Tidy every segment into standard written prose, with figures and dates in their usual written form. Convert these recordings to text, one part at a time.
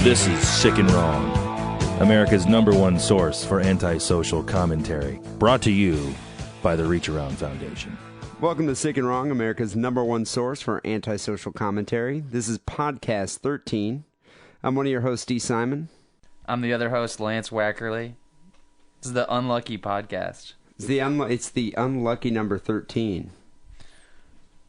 This is Sick and Wrong, America's #1 source for antisocial commentary. Brought to you by the Reach Around Foundation. Welcome to Sick and Wrong, America's #1 source for antisocial commentary. This is podcast 13. I'm one of your hosts, D. Simon. I'm the other host, Lance Wackerly. This is the Unlucky Podcast. It's the unlucky number 13.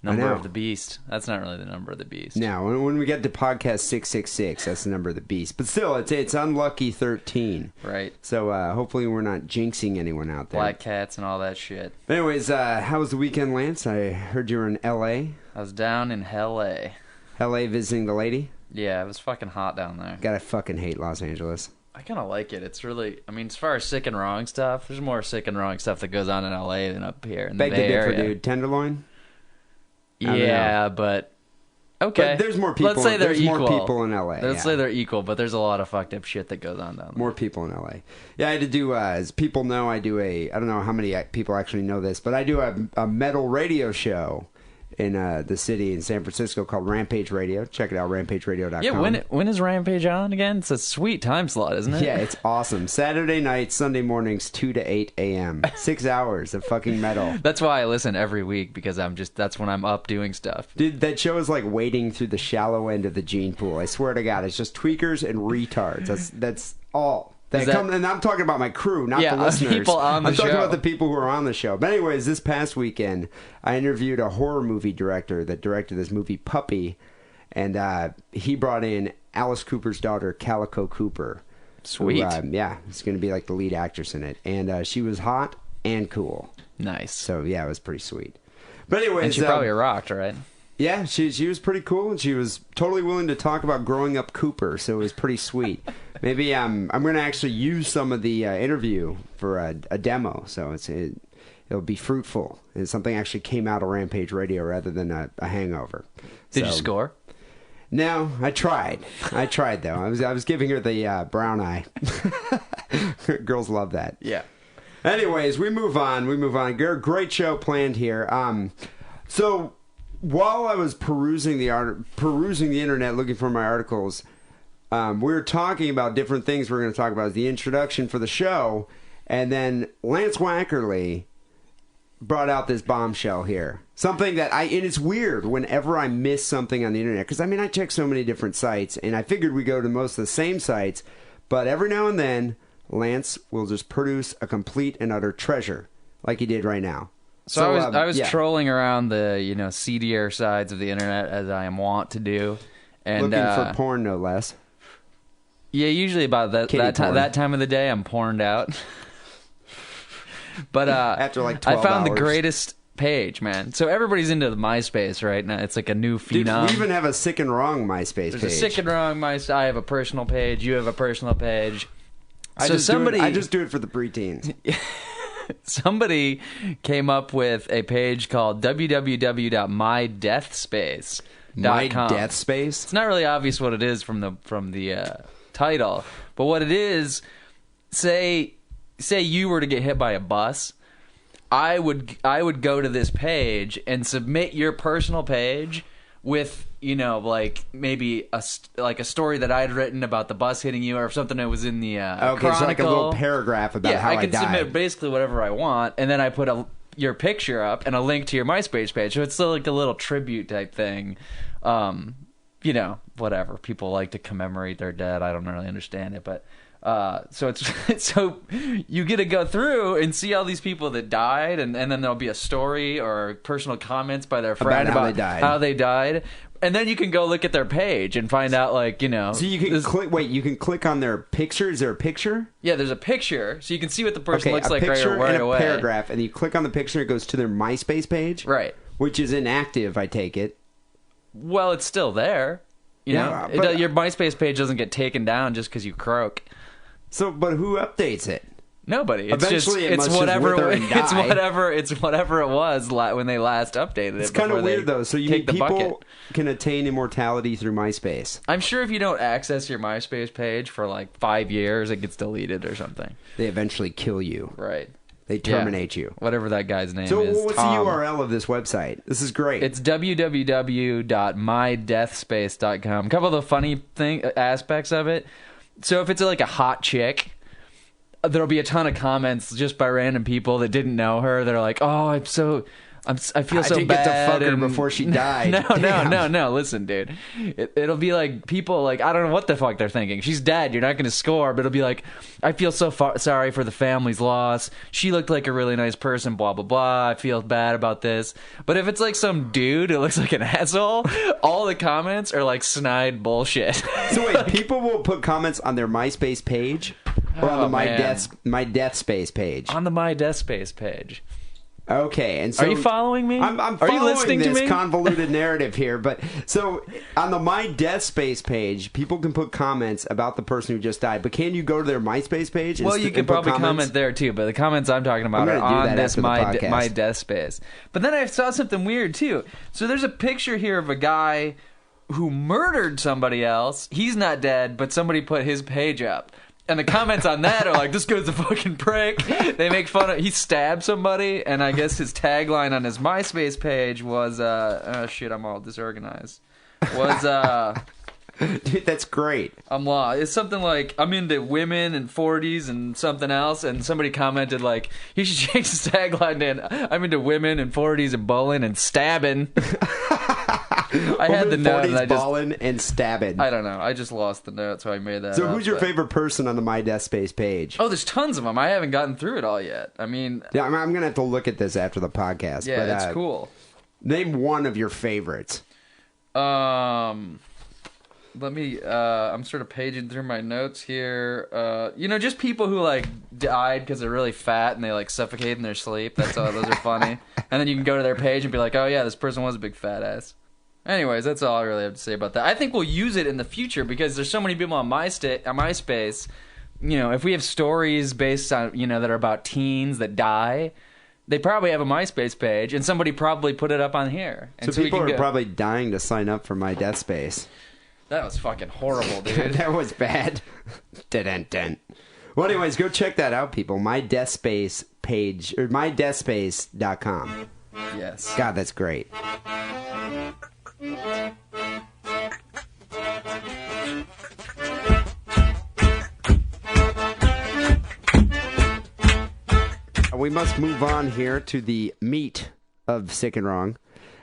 Number of the beast. That's not really the number of the beast. Now, when we get to podcast 666, that's the number of the beast. But still, it's unlucky 13. Right. So hopefully we're not jinxing anyone out there. Black cats and all that shit. But anyways, how was the weekend, Lance? I heard you were in L.A. I was down in L.A. L.A. visiting the lady? Yeah, it was fucking hot down there. God, I fucking hate Los Angeles. I kind of like it. It's really, I mean, as far as sick and wrong stuff, there's more sick and wrong stuff that goes on in L.A. than up here in the Beg to Bay differ, Area. dude. Tenderloin? Yeah, but okay. But there's more people. Let's say they're equal. More people in LA. Let's say they're equal, but there's a lot of fucked up shit that goes on down there. More people in LA. Yeah, I had to do. As people know, I do I don't know how many people actually know this, but I do a metal radio show in the city in San Francisco called Rampage Radio. Check it out, rampageradio.com. Yeah, when is Rampage on again? It's a sweet time slot, isn't it? Yeah, it's awesome. Saturday nights, Sunday mornings, 2 to 8 a.m. 6 hours of fucking metal. That's why I listen every week, because that's when I'm up doing stuff. Dude, that show is like wading through the shallow end of the gene pool. I swear to God, it's just tweakers and retards. That's all. And I'm talking about my crew, not the listeners. People on the I'm talking show. about the people who are on the show. But anyways, this past weekend, I interviewed a horror movie director that directed this movie, Puppy, and he brought in Alice Cooper's daughter, Calico Cooper. Sweet. Who, yeah, it's going to be like the lead actress in it. And she was hot and cool. Nice. So, yeah, it was pretty sweet. But anyways... And she probably rocked, right? Yeah, she was pretty cool, and she was totally willing to talk about growing up Cooper, so it was pretty sweet. Maybe I'm going to actually use some of the interview for a demo, so it'll be fruitful. And something actually came out of Rampage Radio rather than a hangover. Did you score? No, I tried. Though. I was giving her the brown eye. Girls love that. Yeah. Anyways, we move on. Great show planned here. So while I was perusing the internet looking for my articles, we were talking about different things we're going to talk about. The introduction for the show, and then Lance Wackerly brought out this bombshell here. Something that and it's weird whenever I miss something on the internet, because I check so many different sites, and I figured we go to most of the same sites, but every now and then Lance will just produce a complete and utter treasure, like he did right now. So I was trolling around the seedier sides of the internet, as I am wont to do, and looking for porn, no less. Yeah, usually about that time of the day, I'm porned out. But after like 12 I found hours. the greatest page, man. So everybody's into the MySpace right now. It's like a new phenom. Dude, we even have a Sick and Wrong MySpace page. There's a Sick and Wrong MySpace. I have a personal page. You have a personal page. I just do it for the preteens. Somebody came up with a page called www.mydeathspace.com. My Death Space? It's not really obvious what it is from the title, but what it is, say you were to get hit by a bus, I would go to this page and submit your personal page with like maybe a story that I'd written about the bus hitting you, or something that was in the Chronicle. So like a little paragraph about how I died. I can submit basically whatever I want, and then I put your picture up and a link to your MySpace page, so it's still like a little tribute type thing. Whatever, people like to commemorate their dead. I don't really understand it, but so it's so you get to go through and see all these people that died, and then there'll be a story or personal comments by their friend about how they died. And then you can go look at their page and find out, So you can click. Wait, you can click on their picture. Is there a picture? Yeah, there's a picture, so you can see what the person looks like right away. away. And a paragraph, and you click on the picture. It goes to their MySpace page, right? Which is inactive, I take it. Well, it's still there. Your MySpace page doesn't get taken down just because you croak. So, but who updates it? Nobody. It's whatever it was when they last updated it. It's kind of weird though. So people can attain immortality through MySpace. I'm sure if you don't access your MySpace page for like 5 years, it gets deleted or something. They eventually kill you. Right. They terminate you. Whatever that guy's name So is. what's Tom. the URL of this website? This is great. It's www.mydeathspace.com. A couple of the funny aspects of it. So if it's like a hot chick, there'll be a ton of comments just by random people that didn't know her. That are like, "Oh, I feel so I didn't bad." get to fuck her and- before she died. No. Listen, dude. It'll be like people like, I don't know what the fuck they're thinking. She's dead. You're not going to score, but it'll be like, I feel so sorry for the family's loss. She looked like a really nice person. Blah blah blah. I feel bad about this. But if it's like some dude who looks like an asshole, all the comments are like snide bullshit. So wait, people will put comments on their MySpace page or on the My Death Space page? On the My Death Space page. Okay, and so are you following me? I'm Are following you listening this to me? convoluted narrative here, but so on the My Death Space page, people can put comments about the person who just died. But can you go to their MySpace page? Well, you could probably comment there too, but the comments I'm talking about are on this My Death Space. But then I saw something weird too. So there's a picture here of a guy who murdered somebody else. He's not dead, but somebody put his page up. And the comments on that are like, this guy's a fucking prick. They make fun of... He stabbed somebody, and I guess his tagline on his MySpace page was... oh, shit, I'm all disorganized. Was... Dude, that's great. I'm lost. It's something like, I'm into women and 40s and something else, and somebody commented like, he should change his tagline to, I'm into women and 40s and bowling and stabbing. I had the note and I just... balling and stabbing. I don't know. I just lost the note, so I made that So up, who's your favorite person on the My Death Space page? Oh, there's tons of them. I haven't gotten through it all yet. I mean... Yeah, I'm going to have to look at this after the podcast. Yeah, but, it's cool. Name one of your favorites. Let me, I'm sort of paging through my notes here. Just people who, like, died because they're really fat and they, like, suffocate in their sleep. Those are funny. And then you can go to their page and be like, oh, yeah, this person was a big fat ass. Anyways, that's all I really have to say about that. I think we'll use it in the future because there's so many people on MySpace. If we have stories based on, that are about teens that die, they probably have a MySpace page, and somebody probably put it up on here. And so people are probably dying to sign up for My Death Space. That was fucking horrible, dude. That was bad. Dun. Well, anyways, go check that out, people. My Death Space page, or mydeathspace.com. Yes. God, that's great. We must move on here to the meat of Sick and Wrong.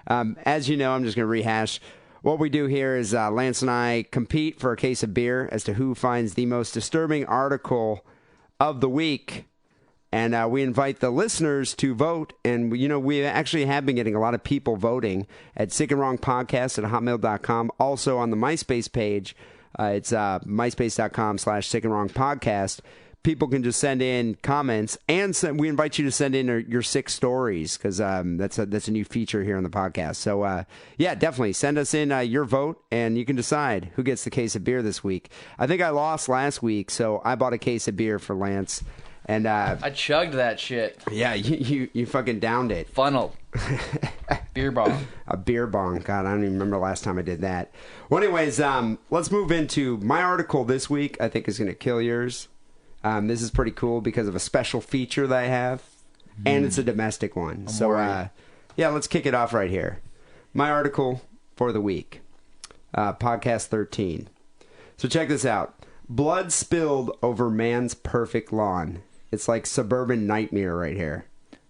As you know, I'm just going to rehash. What we do here is Lance and I compete for a case of beer as to who finds the most disturbing article of the week. And we invite the listeners to vote. And, we actually have been getting a lot of people voting at sickandwrongpodcast@hotmail.com. Also on the MySpace page, it's myspace.com/sickandwrongpodcast. People can just send in comments, and we invite you to send in your sick stories because that's a new feature here on the podcast. So, yeah, definitely send us in your vote, and you can decide who gets the case of beer this week. I think I lost last week, so I bought a case of beer for Lance. And I chugged that shit. Yeah, you fucking downed it. Funnel. Beer bong. A beer bong. God, I don't even remember the last time I did that. Well, anyways, let's move into my article this week. I think is going to kill yours. This is pretty cool because of a special feature that I have, and it's a domestic one. Yeah, let's kick it off right here. My article for the week, podcast 13. So check this out. Blood spilled over man's perfect lawn. It's like suburban nightmare right here.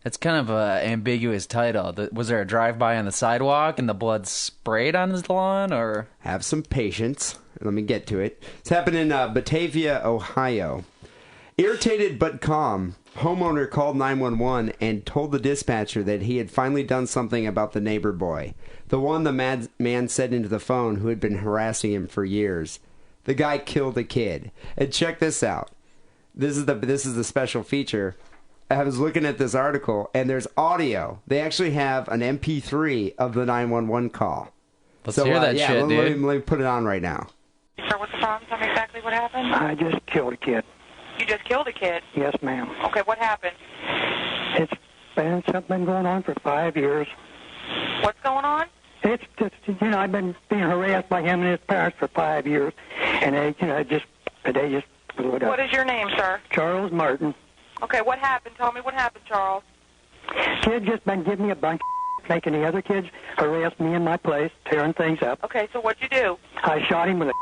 It's kind of an ambiguous title. Was there a drive-by on the sidewalk and the blood sprayed on his lawn, or? Have some patience. Let me get to it. It's happened in Batavia, Ohio. Irritated but calm, homeowner called 911 and told the dispatcher that he had finally done something about the neighbor boy, the one the man said into the phone who had been harassing him for years. The guy killed a kid. And check this out. This is the special feature. I was looking at this article, and there's audio. They actually have an MP3 of the 911 call. Let's hear that shit, dude. Let me put it on right now. Sir, what's the problem? Tell me exactly what happened. I just killed a kid. You just killed a kid? Yes, ma'am. Okay, what happened? It's been something going on for 5 years. What's going on? It's just, I've been being harassed by him and his parents for 5 years, and they just blew it up. What is your name, sir? Charles Martin. Okay, what happened? Tell me what happened, Charles. Kid just been giving me a bunch of making the other kids harass me in my place, tearing things up. Okay, so what'd you do? I shot him with a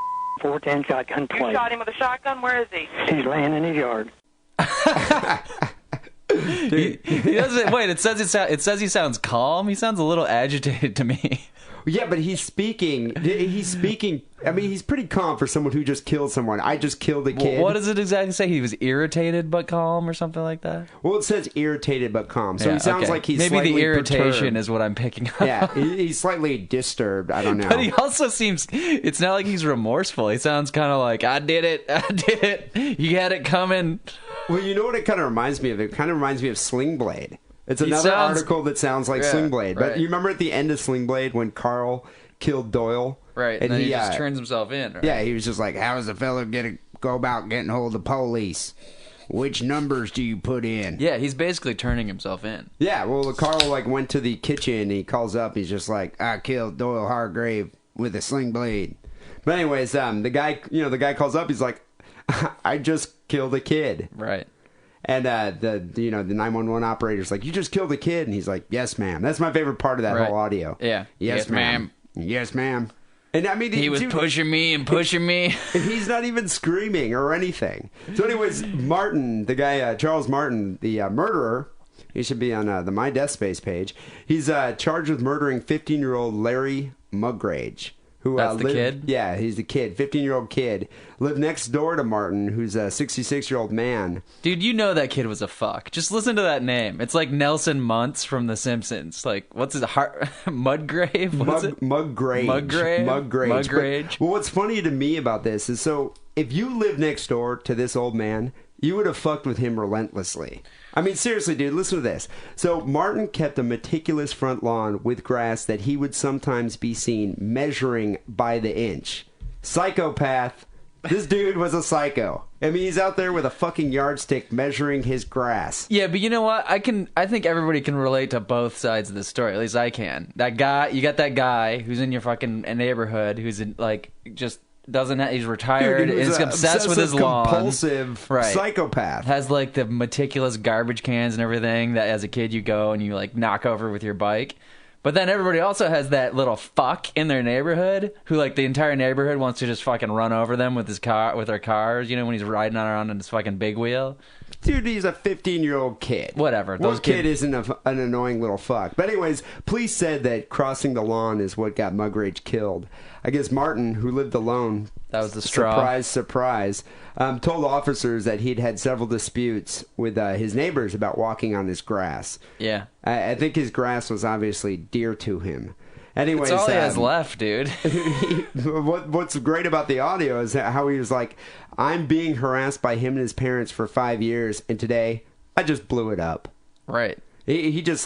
410 shotgun You twice. shot him with a shotgun? Where is he? He's laying in his yard. He doesn't. Wait, it says he sounds calm. He sounds a little agitated to me. Yeah, but he's speaking. I mean, he's pretty calm for someone who just killed someone. I just killed a kid. What does it exactly say? He was irritated but calm, or something like that. Well, it says irritated but calm, so Yeah, he sounds okay. like he's maybe slightly the irritation perturbed. is what I'm picking up. Yeah, he's slightly disturbed. I don't know. But he also seems. It's not like he's remorseful. He sounds kind of like, I did it. You had it coming. Well, you know what it kind of reminds me of? It kind of reminds me of Sling Blade. It's another article that sounds like Yeah, Sling Blade. But right. you remember at the end of Sling Blade when Carl killed Doyle? Right, and then he just uh, turns himself in. Right? Yeah, he was just like, how does a fella go about getting hold of the police? Which numbers do you put in? Yeah, he's basically turning himself in. Yeah, well, Carl went to the kitchen and he calls up. He's just like, I killed Doyle Hargrave with a sling blade. But anyways, the guy calls up. He's like, I just killed a kid. Right. And the 911 operator's like, you just killed a kid? And he's like, yes, ma'am. That's my favorite part of that Right. whole audio. Yeah. Yes, ma'am. Yes, ma'am. And I mean, He was pushing me and pushing me. And he's not even screaming or anything. So, anyways, Martin, the guy, Charles Martin, the murderer, he should be on the My Death Space page. He's charged with murdering 15-year-old Larry Mugrage. Who, That's the kid? Yeah, he's the kid, 15-year-old kid. Lived next door to Martin, who's a 66-year-old man. Dude, you know that kid was a fuck. Just listen to that name. It's like Nelson Muntz from The Simpsons. Like, what's his heart? Mudgrave? What is it? Mugrage. Mugrave? Mugrage. Well, what's funny to me about this is, so if you lived next door to this old man, you would have fucked with him relentlessly. I mean, seriously, dude, listen to this. So Martin kept a meticulous front lawn with grass that he would sometimes be seen measuring by the inch. Psychopath. This dude was a psycho. I mean, he's out there with a fucking yardstick measuring his grass. Yeah, but you know what? I think everybody can relate to both sides of the story. At least I can. That guy, you got that guy who's in your fucking neighborhood who's in, like, just doesn't he's retired Dude, he and was is a obsessed with his lawn. Compulsive psychopath. Has like the meticulous garbage cans and everything that as a kid you go and you like knock over with your bike. But then everybody also has that little fuck in their neighborhood who like the entire neighborhood wants to just fucking run over them with his car, with their cars, you know, when he's riding around on his fucking big wheel. Dude, he's a 15-year-old kid. Whatever. What kid isn't an annoying little fuck? But anyways, police said that crossing the lawn is what got Mugrage killed. I guess Martin, who lived alone, that was the straw. Surprise, told officers that he'd had several disputes with his neighbors about walking on his grass. Yeah. I think his grass was obviously dear to him. Anyways, that's all he has left, dude. What's great about the audio is how he was like, I'm being harassed by him and his parents for 5 years, and today I just blew it up. Right. He just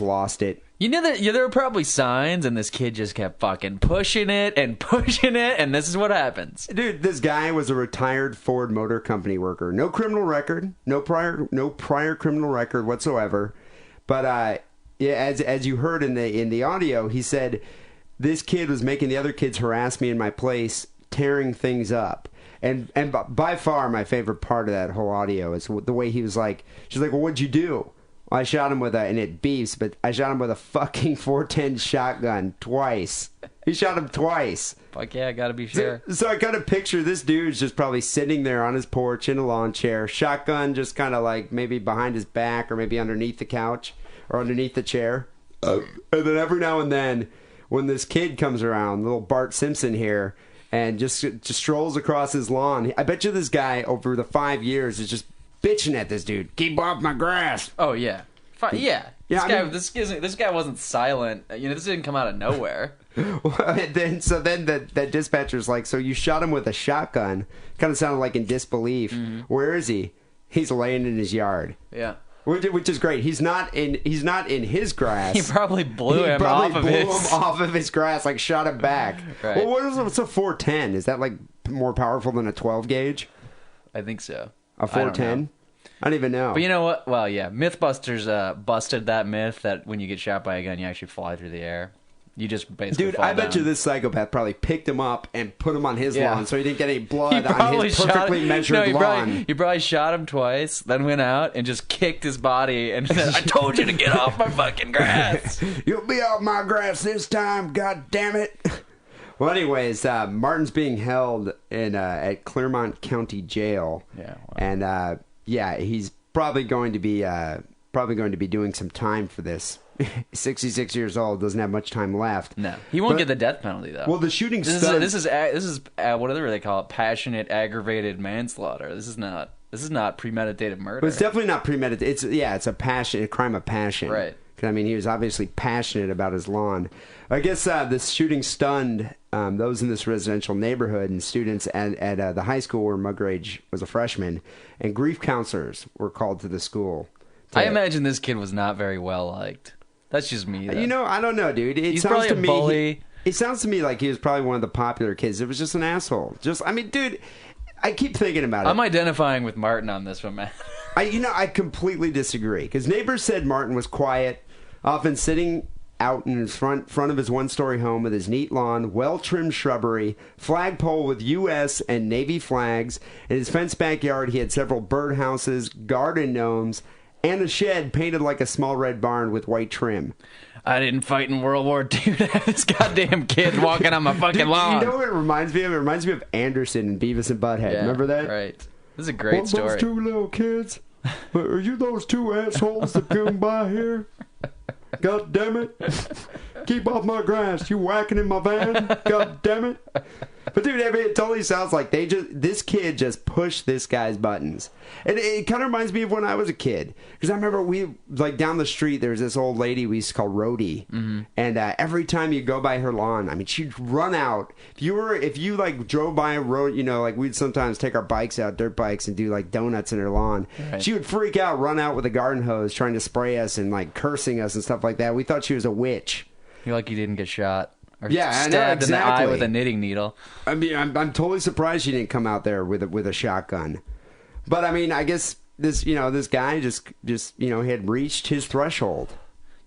lost it. You know that there were probably signs, and this kid just kept fucking pushing it, and this is what happens. Dude, this guy was a retired Ford Motor Company worker. No criminal record, no prior criminal record whatsoever. But yeah, as you heard in the audio, he said this kid was making the other kids harass me in my place, tearing things up. And by far my favorite part of that whole audio is the way he was like, she's like, well, what'd you do? Well, I shot him and it beeps, but I shot him with a fucking 410 shotgun twice. He shot him twice. Fuck yeah, gotta be sure. So I kind of picture this dude's just probably sitting there on his porch in a lawn chair, shotgun just kind of like maybe behind his back or maybe underneath the couch or underneath the chair. And then every now and then when this kid comes around, little Bart Simpson here, and just strolls across his lawn, I bet you this guy over the 5 years is just bitching at this dude. Keep off my grass. Oh yeah, yeah. Yeah, This guy wasn't silent. You know, this didn't come out of nowhere. And then that dispatcher's like, so you shot him with a shotgun? Kind of sounded like in disbelief. Mm-hmm. Where is he? He's laying in his yard. Yeah. Which is great. He's not in his grass. He probably blew him off of his grass, like shot him back. Right. Well, what's a 410? Is that like more powerful than a 12 gauge? I think so. A 410? I don't even know. But you know what? Well, yeah. Mythbusters busted that myth that when you get shot by a gun, you actually fly through the air. You just basically Dude, fall I bet down. you this psychopath probably picked him up and put him on his Yeah. lawn so he didn't get any He blood on probably his shot perfectly measured he lawn. He probably shot him twice, then went out and just kicked his body and said, "I told you to get off my fucking grass." You'll be off my grass this time, god damn it. Well, anyways, Martin's being held in at Claremont County Jail. Yeah, wow. And he's probably going to be doing some time for this. 66 years old, doesn't have much time left. No, he won't But- get the death penalty though. Well, the shooting this stud. is whatever they call it, passionate aggravated manslaughter. This is not premeditated murder. But it's definitely not premeditated. It's a crime of passion. Right. 'Cause, I mean, he was obviously passionate about his lawn. I guess this shooting stunned those in this residential neighborhood and students at the high school where Muggeridge was a freshman, and grief counselors were called to the school. I imagine this kid was not very well liked. That's just me. Though. You know, I don't know, dude. It He's sounds probably to a me. bully. It sounds to me like he was probably one of the popular kids. It was just an asshole. I mean, dude, I keep thinking about it. I'm identifying with Martin on this one, man. I completely disagree because neighbors said Martin was quiet, often sitting out in his front of his one-story home with his neat lawn, well-trimmed shrubbery, flagpole with U.S. and Navy flags. In his fenced backyard, he had several birdhouses, garden gnomes, and a shed painted like a small red barn with white trim. I didn't fight in World War II to have this goddamn kid walking on my fucking lawn. You know what it reminds me of? It reminds me of Anderson and Beavis and Butthead. Yeah, Remember that? Right. This is a great story. Those two little kids? Are you those two assholes that come by here? God damn it. Keep off my grass. You whacking in my van? God damn it. But dude, I mean, it totally sounds like this kid just pushed this guy's buttons. And it kind of reminds me of when I was a kid. Because I remember down the street, there was this old lady we used to call Rhodey. Mm-hmm. And every time you go by her lawn, I mean, she'd run out. If you drove by a road, we'd sometimes take our bikes out, dirt bikes, and do donuts in her lawn. Right. She would freak out, run out with a garden hose, trying to spray us and cursing us and stuff like that. We thought she was a witch. You're lucky you didn't get shot. Or Yeah, I know, stabbed in the eye exactly. with a knitting needle. I mean, I'm totally surprised she didn't come out there with a shotgun. But I mean, I guess this guy just had reached his threshold.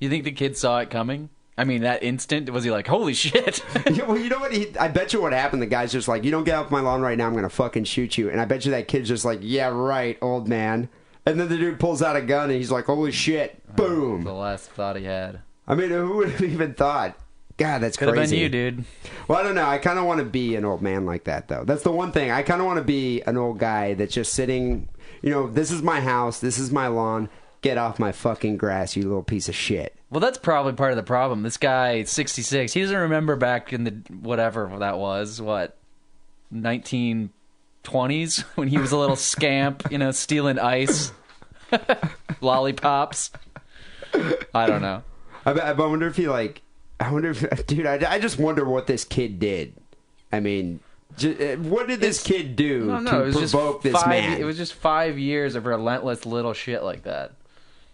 You think the kid saw it coming? I mean, that instant, was he like, holy shit? Well, you know what? I bet you what happened. The guy's just like, you don't get off my lawn right now, I'm gonna fucking shoot you. And I bet you that kid's just like, yeah, right, old man. And then the dude pulls out a gun and he's like, holy shit, boom. The last thought he had. I mean, who would have even thought? God, that's Could have crazy. been you, dude. Well, I don't know. I kind of want to be an old man like that, though. That's the one thing. I kind of want to be an old guy that's just sitting, this is my house, this is my lawn. Get off my fucking grass, you little piece of shit. Well, that's probably part of the problem. This guy, 66, he doesn't remember back in the, whatever that was, 1920s, when he was a little scamp, stealing ice, lollipops. I don't know. I wonder if dude, I just wonder what this kid did. I mean, what did this kid do No, to it was provoke just this man? It was just 5 years of relentless little shit like that.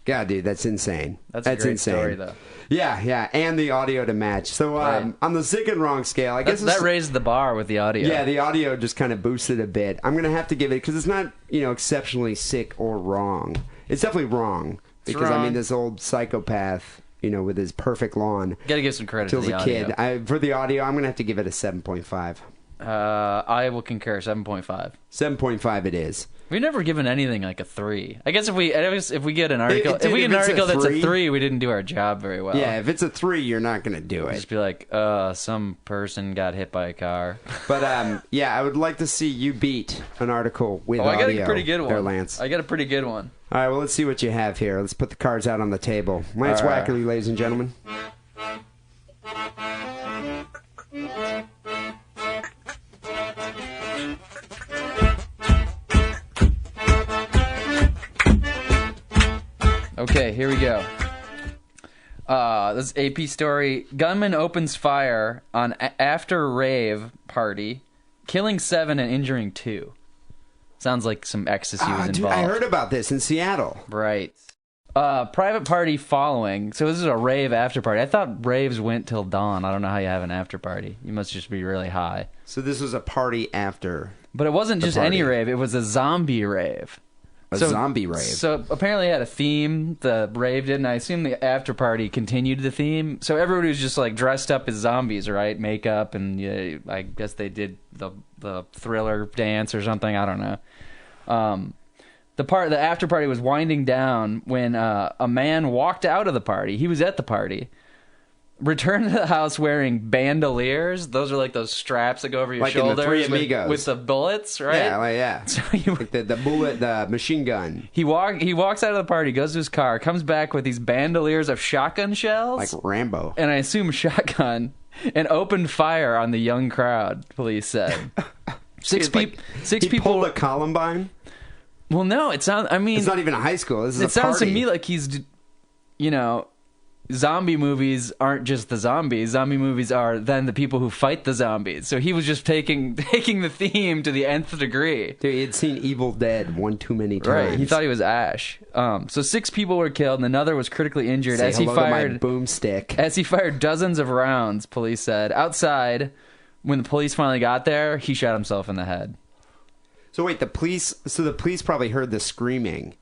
God, dude, that's insane. That's a great insane. story, though. Yeah, and the audio to match. So Right. on the sick and wrong scale, I guess That raised the bar with the audio. Yeah, the audio just kind of boosted a bit. I'm going to have to give it, because it's not, exceptionally sick or wrong. It's definitely wrong. Because, I wrong. mean, this old psychopath, with his perfect lawn, Got to give some credit to kills the a audio. kid. For the audio, I'm going to have to give it a 7.5. I will concur. 7.5. 7.5 it is. We've never given anything like a 3. I guess if we get an article, Dude, if we get an if it's a article that's a 3, 3, we didn't do our job very well. Yeah, if it's a 3, you're not going to do it. Just be like, some person got hit by a car. But, I would like to see you beat an article with audio. I got a pretty good one. There, Lance. I got a pretty good one. All right, well, let's see what you have here. Let's put the cards out on the table. Lance All right. Wackerly, ladies and gentlemen. Okay, here we go. This AP story. Gunman opens fire on after rave party, killing 7 and injuring 2. Sounds like some ecstasy was involved. Dude, I heard about this in Seattle. Right. Private party following. So this is a rave after party. I thought raves went till dawn. I don't know how you have an after party. You must just be really high. So this was a party after. But it wasn't The just any party. rave. It was a zombie rave. A zombie rave. So apparently it had a theme, the rave did, and I assume the after party continued the theme. So everybody was just like dressed up as zombies, right? Makeup, and yeah, I guess they did the Thriller dance or something. I don't know. The after party was winding down when a man walked out of the party. He was at the party. Returned to the house wearing bandoliers. Those are like those straps that go over your Like in the shoulders Three Amigos. with the bullets, right? Yeah. So he, Like the bullet, the machine gun. he walks out of the party, goes to his car, comes back with these bandoliers of shotgun shells, Like Rambo. and I assume shotgun, and opened fire on the young crowd. Police said. Six He people. pulled a Columbine. Well, no, it sounds. I mean, It's not even a high school. This is a it sounds party. to me like he's, zombie movies aren't just the zombies. Zombie movies are then the people who fight the zombies. So he was just taking the theme to the nth degree. Dude, he had seen Evil Dead one too many times. Right. He thought he was Ash. So 6 people were killed and another was critically injured Say as he hello to my fired boomstick. as he fired dozens of rounds, police said. Outside, when the police finally got there, he shot himself in the head. So wait, the police probably heard the screaming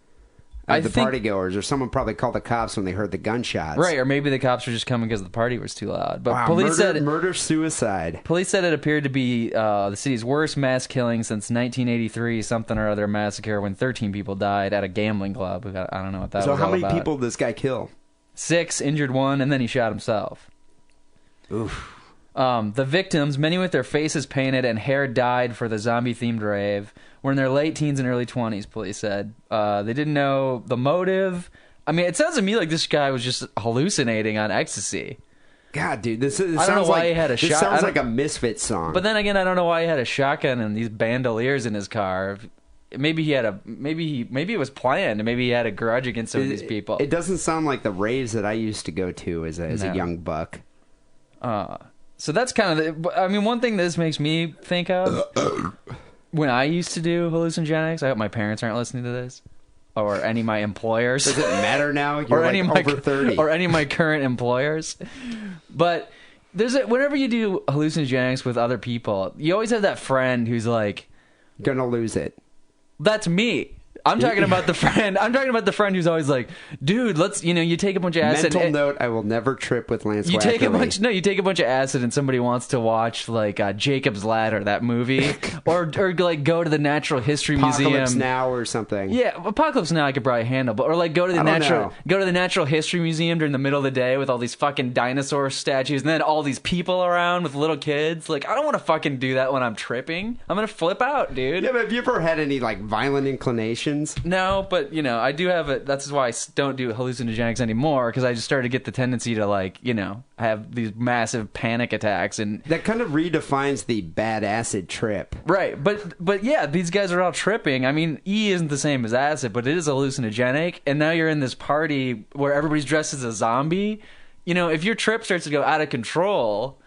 of the think- partygoers, or someone probably called the cops when they heard the gunshots. Right, or maybe the cops were just coming because the party was too loud. But Wow, police said murder-suicide. Police said it appeared to be the city's worst mass killing since 1983 something or other massacre when 13 people died at a gambling club. I don't know what that So was how all many about. people did this guy kill? 6, injured 1, and then he shot himself. Oof. The victims, many with their faces painted and hair dyed for the zombie-themed rave, were in their late teens and early 20s, police said. They didn't know the motive. I mean, it sounds to me like this guy was just hallucinating on ecstasy. God, dude, this sounds know why like he had a this shot- I sounds don't- like a Misfits song. But then again, I don't know why he had a shotgun and these bandoliers in his car. Maybe he had maybe it was planned. Maybe he had a grudge against some of these people. It doesn't sound like the raves that I used to go to as a No. young buck. So that's kind of I mean, one thing this makes me think of when I used to do hallucinogenics. I hope my parents aren't listening to this, or any of my employers. Does it matter now? You're or like any of my over 30. or any of my current employers. But whenever you do hallucinogenics with other people, you always have that friend who's like, Gonna lose it. "That's me." I'm talking about the friend. I'm talking about the friend who's always like, "Dude, let's you take a bunch of acid." Mental note: I will never trip with Lance. You take a Wackerly. you take a bunch of acid and somebody wants to watch like Jacob's Ladder, that movie, or like go to the Natural History Apocalypse Museum. Now or something. Yeah, Apocalypse Now I could probably handle, but or like go to the I don't know. Natural History Museum during the middle of the day with all these fucking dinosaur statues and then all these people around with little kids. Like, I don't want to fucking do that when I'm tripping. I'm gonna flip out, dude. Yeah, but have you ever had any like violent inclinations? No, but I do have it. That's why I don't do hallucinogenics anymore, because I just started to get the tendency to like have these massive panic attacks and That kind of redefines the bad acid trip. right. But yeah, these guys are all tripping. I mean, E isn't the same as acid, but it is hallucinogenic. And now you're in this party where everybody's dressed as a zombie. If your trip starts to go out of control.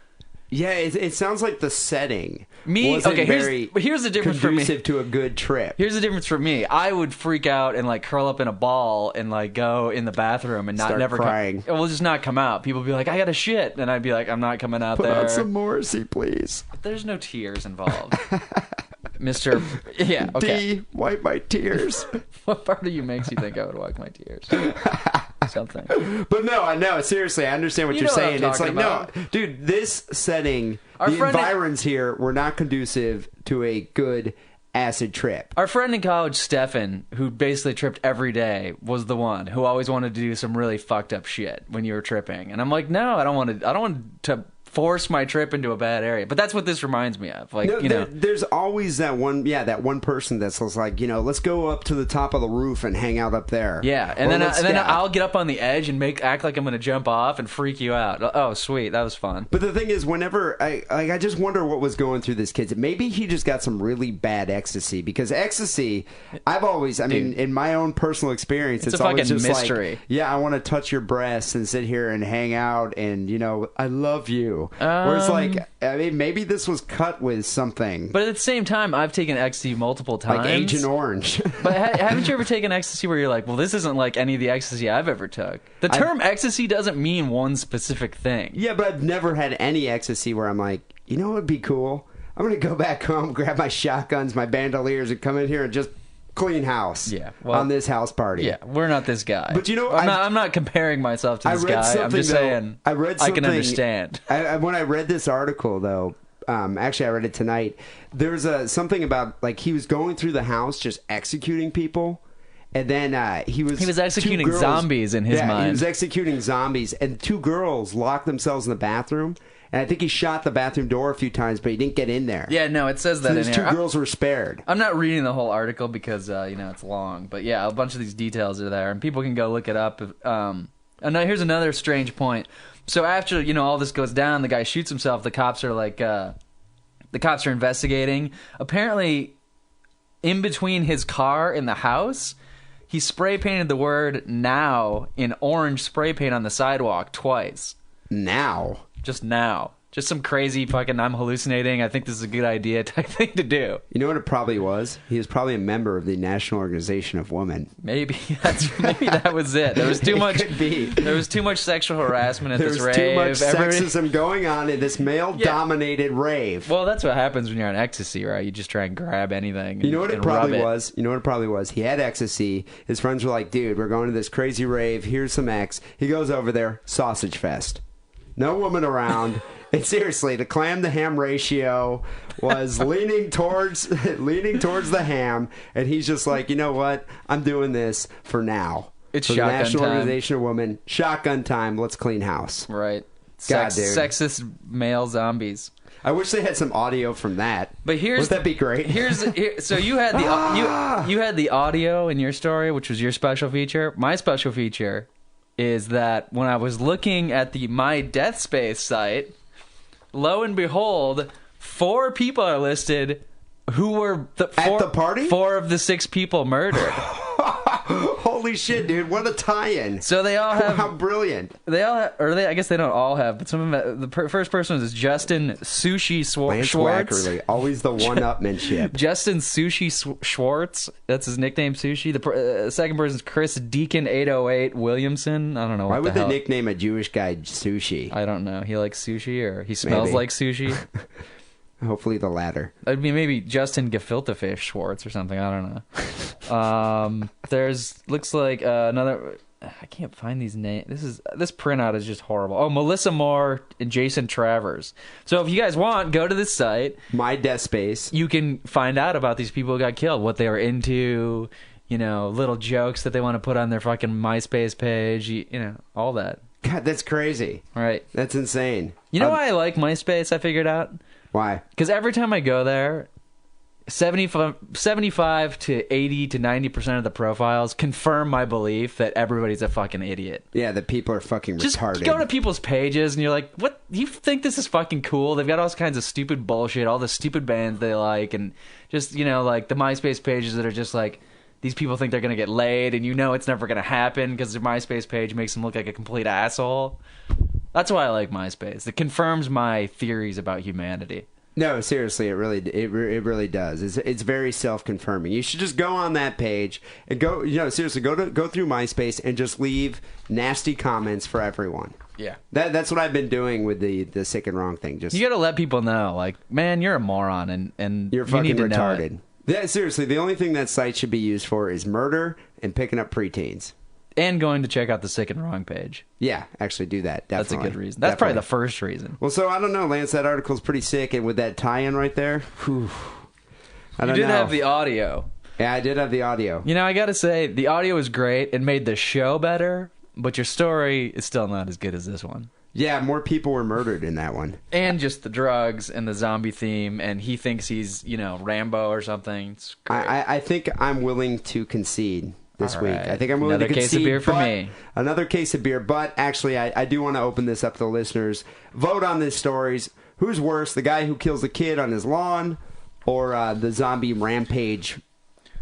Yeah, it sounds like the setting. Here's the difference for me. Conducive to a good trip. Here's the difference for me. I would freak out and like curl up in a ball and like go in the bathroom and Start never crying. We'll just not come out. People would be like, "I got to shit," and I'd be like, "I'm not coming out Put there." on some Morrissey, please. There's no tears involved, Mister. Yeah. Okay. D, wipe my tears. What part of you makes you think I would wipe my tears? Something. But no, I know. Seriously, I understand what You you're know what saying. I'm It's like, talking about. no, dude, this setting, Our the friend- environs here were not conducive to a good acid trip. Our friend in college, Stefan, who basically tripped every day, was the one who always wanted to do some really fucked up shit when you were tripping. And I'm like, no, I don't want to force my trip into a bad area. But that's what this reminds me of. Like, No, there's always that one person that's like, let's go up to the top of the roof and hang out up there. yeah. Or And then let's- I'll get up on the edge and act like I'm going to jump off and freak you out. Oh, sweet. That was fun. But the thing is, whenever I just wonder what was going through this kid. Maybe he just got some really bad ecstasy, because ecstasy, in my own personal experience, It's it's a always fucking just mystery. like, yeah, I want to touch your breasts and sit here and hang out, and I love you. Whereas like, maybe this was cut with something But at the same time, I've taken ecstasy multiple times. like Agent Orange. But haven't you ever taken ecstasy where you're like, well, this isn't like any of the ecstasy I've ever took? The term ecstasy doesn't mean one specific thing. Yeah, but I've never had any ecstasy where I'm like, what would be cool? I'm going to go back home, grab my shotguns, my bandoliers, and come in here and just clean house. Yeah, well, on this house party. Yeah, we're not this guy. But you know, I'm not comparing myself to this guy. I'm just saying I can understand. When I read this article, though, actually I read it tonight. There's something about like he was going through the house just executing people. And then he was executing zombies in his mind. He was executing zombies, and 2 girls locked themselves in the bathroom. And I think he shot the bathroom door a few times, but he didn't get in there. Yeah, no, it says that so in these here. 2 girls were spared. I'm not reading the whole article because it's long, but yeah, a bunch of these details are there, and people can go look it up. And here's another strange point. So after all this goes down, the guy shoots himself. The cops are investigating. Apparently, in between his car and the house, he spray painted the word "now" in orange spray paint on the sidewalk twice. Now? Just now. Just some crazy fucking I'm hallucinating, I think this is a good idea type thing to do. You know what it probably was? He was probably a member of the National Organization of Women. Maybe that was it. There was too much. Could be. There was too much sexual harassment at this rave. There was too much sexism going on in this male-dominated rave. Well, that's what happens when you're on ecstasy, right? You just try and grab anything. You know what it probably was? You know what it probably was? He had ecstasy. His friends were like, "Dude, we're going to this crazy rave. Here's some X." He goes over there, sausage fest. No woman around. And seriously, the clam to ham ratio was leaning towards the ham, and he's just like, you know what? I'm doing this for now. It's for shotgun the National time. Organization of Women. Shotgun time. Let's clean house. Right. God, dude. Sexist male zombies. I wish they had some audio from that. But wouldn't that be great? So you had the you had the audio in your story, which was your special feature. My special feature is that when I was looking at the My Death Space site, lo and behold, 4 people are listed who were at the party. 4 of the 6 people murdered. Holy shit, dude! What a tie-in! So they all have how brilliant. They all have, I guess they don't all have, but some of them. The first person is Justin Sushi Schwartz. Wackerly, always the one-upmanship. Justin Sushi Schwartz. That's his nickname, Sushi. The second person is Chris Deacon 808 Williamson. I don't know. Why would they nickname a Jewish guy Sushi? I don't know. He likes sushi, or he smells like sushi. Hopefully the latter. That'd be maybe Justin Gefilte Fish Schwartz or something. I don't know. Looks like another. I can't find these names. This printout is just horrible. Oh, Melissa Moore and Jason Travers. So if you guys want, go to this site. My Death Space. You can find out about these people who got killed, what they were into, little jokes that they want to put on their fucking MySpace page, all that. God, that's crazy. Right. That's insane. You know why I like MySpace, I figured out? Why? Because every time I go there, 75 to 80 to 90% of the profiles confirm my belief that everybody's a fucking idiot. Yeah, that people are fucking just retarded. Just go to people's pages and you're like, what? You think this is fucking cool? They've got all kinds of stupid bullshit, all the stupid bands they like, and just, like the MySpace pages that are just like, these people think they're going to get laid, and it's never going to happen because their MySpace page makes them look like a complete asshole. That's why I like MySpace. It confirms my theories about humanity. No, seriously, it really does. It's very self-confirming. You should just go on that page and go. Seriously, go through MySpace and just leave nasty comments for everyone. Yeah, that's what I've been doing with the sick and wrong thing. Just you got to let people know, like, man, you're a moron and you're fucking you need to retarded. Know it. Yeah, seriously, the only thing that site should be used for is murder and picking up preteens. And going to check out the Sick and Wrong page. Yeah, actually do that. Definitely. That's a good reason. That's probably the first reason. Well, so I don't know, Lance. That article's pretty sick, and with that tie-in right there, whew, I don't know. You did have the audio. Yeah, I did have the audio. I got to say, the audio was great. It made the show better, but your story is still not as good as this one. Yeah, more people were murdered in that one. And just the drugs and the zombie theme, and he thinks he's, Rambo or something. It's great. I think I'm willing to concede this week. Right. I think I'm willing Another to concede. Case of beer for me. Another case of beer, but actually I do want to open this up to the listeners. Vote on these stories. Who's worse, the guy who kills the kid on his lawn or the zombie rampage?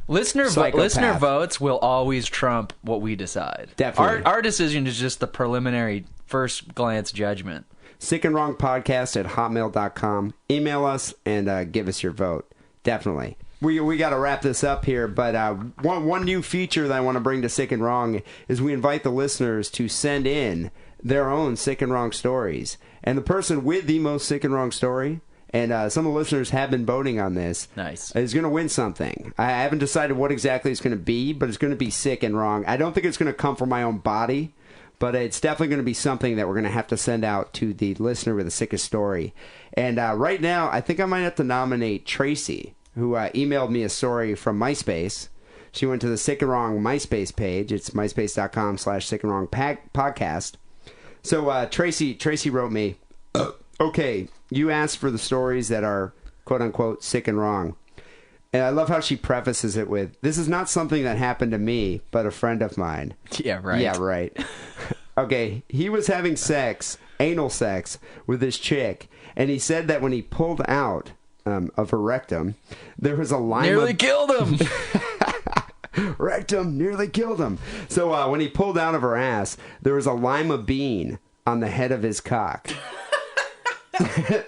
Listener votes will always trump what we decide. Definitely. Our decision is just the preliminary first glance judgment. sickandwrongpodcast@hotmail.com. Email us and give us your vote. Definitely. We got to wrap this up here, but one new feature that I want to bring to Sick and Wrong is we invite the listeners to send in their own Sick and Wrong stories. And the person with the most Sick and Wrong story And some of the listeners have been voting on this. Nice. Is going to win something. I haven't decided what exactly it's going to be, but it's going to be sick and wrong. I don't think it's going to come from my own body, but it's definitely going to be something that we're going to have to send out to the listener with the sickest story. And right now, I think I might have to nominate Tracy, who emailed me a story from MySpace. She went to the Sick and Wrong MySpace page. It's myspace.com/Sick and Wrong podcast. So Tracy wrote me, okay, you asked for the stories that are quote-unquote sick and wrong. And I love how she prefaces it with, this is not something that happened to me, but a friend of mine. Yeah, right. Yeah, right. Okay, he was having anal sex, with this chick, and he said that when he pulled out of her rectum, there was a lima... Nearly killed him! Rectum nearly killed him. So when he pulled out of her ass, there was a lima bean on the head of his cock.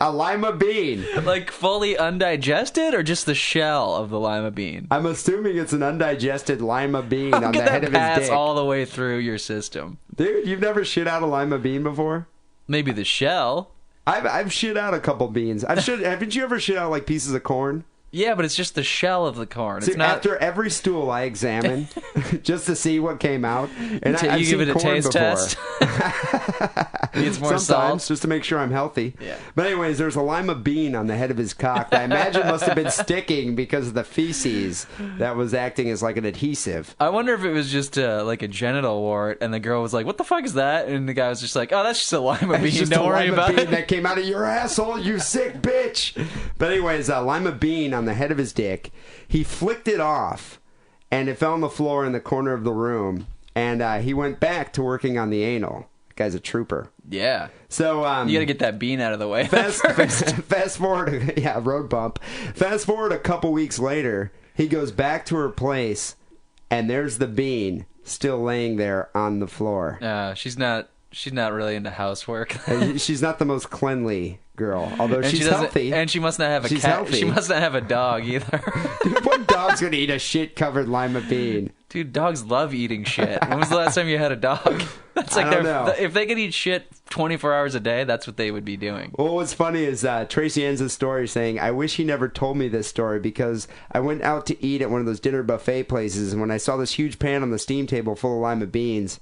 A lima bean. Like fully undigested or just the shell of the lima bean? I'm assuming it's an undigested lima bean How on could the that head of pass his dick. all the way through your system? Dude, you've never shit out a lima bean before? Maybe the shell. I've shit out a couple beans. Haven't you ever shit out like pieces of corn? Yeah, but it's just the shell of the corn. See, It's not. after every stool I examine, just to see what came out, and You I've give seen it a corn taste before. test. Needs more Sometimes, salt. just to make sure I'm healthy. Yeah. But anyways, there's a lima bean on the head of his cock that I imagine must have been sticking because of the feces that was acting as like an adhesive. I wonder if it was just like a genital wart, and the girl was like, "What the fuck is that?" And the guy was just like, "Oh, that's just a lima bean. It's just Don't a worry lima about bean it." that came out of your asshole, you sick bitch. But anyways, a lima bean on the head of his dick. He flicked it off, and it fell on the floor in the corner of the room. And he went back to working on the anal. The guy's a trooper. Yeah. So You gotta get that bean out of the way. fast forward, yeah, road bump. Fast forward a couple weeks later, he goes back to her place, and there's the bean still laying there on the floor. She's not really into housework. She's not the most cleanly girl, although And she's she doesn't- healthy. And she must not have a She's cat. healthy. She must not have a dog either. Dude, what dog's gonna eat a shit-covered lima bean? Dude, dogs love eating shit. When was the last time you had a dog? That's like I don't know. if they could eat shit 24 hours a day, that's what they would be doing. Well, what's funny is Tracy ends the story saying, I wish he never told me this story because I went out to eat at one of those dinner buffet places, and when I saw this huge pan on the steam table full of lima beans,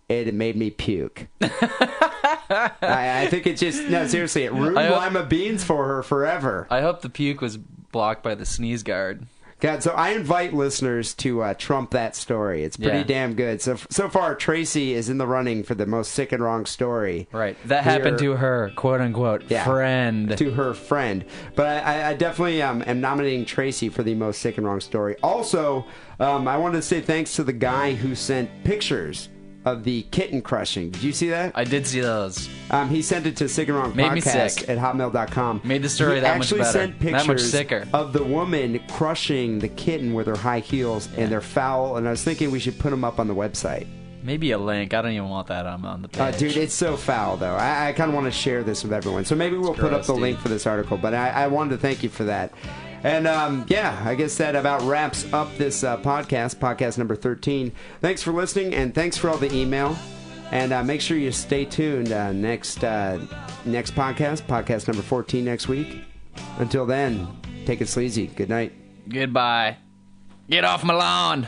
it made me puke. I think it just... No, seriously, it ruined lima beans for her forever. I hope the puke was blocked by the sneeze guard. God, so I invite listeners to trump that story. It's pretty Yeah. damn good. So far, Tracy is in the running for the most sick and wrong story. Right. That happened Here- to her, quote unquote, Yeah. friend. To her friend. But I definitely am nominating Tracy for the most sick and wrong story. Also, I wanted to say thanks to the guy who sent pictures of the kitten crushing. Did you see that? I did see those. He sent it to Sick and Wrong Made me Podcast sick. at hotmail.com. Made the story He that much actually better. sent That much pictures sicker. of the woman crushing the kitten with her high heels, and they're foul, and I was thinking we should put them up on the website. Maybe a link. I don't even want that on the page. Dude, it's so foul, though. I kind of want to share this with everyone. So maybe we'll put up gross, the dude. link for this article, but I wanted to thank you for that. And, yeah, I guess that about wraps up this podcast number 13. Thanks for listening, and thanks for all the email. And make sure you stay tuned next podcast number 14 next week. Until then, take it sleazy. Good night. Goodbye. Get off my lawn.